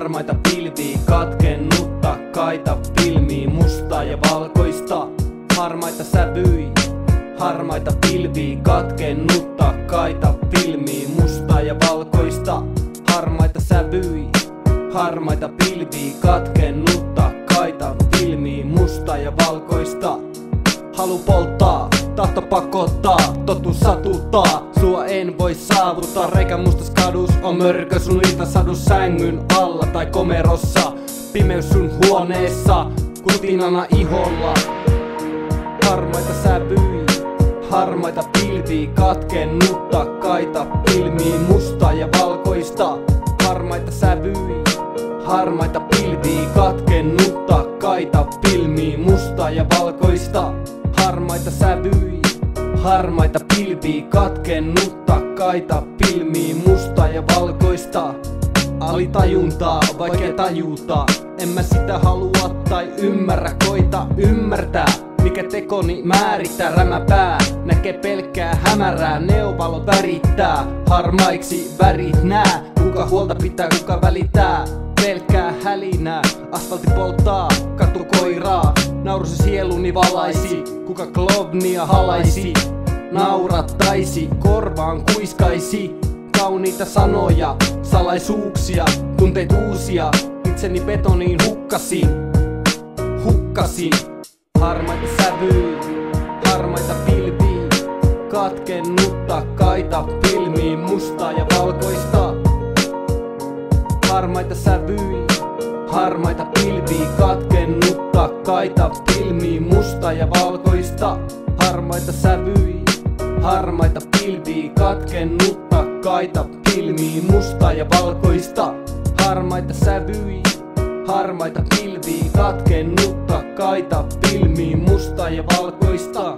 Harmaita pilviä, katkennutta kaita pilmiä, mustaa ja valkoista. Harmaita sävyi, harmaita pilviä, katkennutta kaita pilmiä, mustaa ja valkoista. Harmaita sävyi, harmaita pilviä, katkennutta kaita pilmiä, mustaa ja valkoista. Halu polttaa, tahto pakottaa, totuus satuttaa. Sua en voi saavuttaa, reikä mustas kadus on mörkö sun iltasadus sängyn alla tai komerossa. Pimeys sun huoneessa, kutinana iholla. Harmaita sävyi, harmaita pilviä, katkennutta kaita pilmiä, mustaa ja valkoista. Harmaita sävyi, harmaita pilviä, katkennutta kaita pilmiä, mustaa ja valkoista. Harmaita sävyi, harmaita pilviä, katkennutta kaita pilmiä, mustaa ja valkoista. Alitajuntaa, vaikea tajuta, en mä sitä halua tai ymmärrä, koita ymmärtää. Mikä tekoni määrittää, rämäpää näkee pelkkää hämärää, neovalot värittää, harmaiksi värit nää. Kuka huolta pitää, kuka välittää, pelkkää hälinää. Asfaltti polttaa, katukoiraa, naurusi sieluni valaisi. Kuka klovnia halaisi, naurattaisi, korvaan kuiskaisi. Kauniita sanoja, salaisuuksia, tunteet uusia, itseni betoniin hukkasin. Harmaita sävyy, harmaita pilviä, katkennutta kaita pilmiä, mustaa ja valkoista. Harmaita sävyy, harmaita pilviä, katkennutta kaita pilmiä, mustaa ja valkoista. Harmaita sävyy, harmaita pilviä, katkennutta kaita pilmiä, mustaa ja valkoista. Harmaita sävyy, harmaita pilviä, katkennutta kaita pilmiä, mustaa ja valkoista.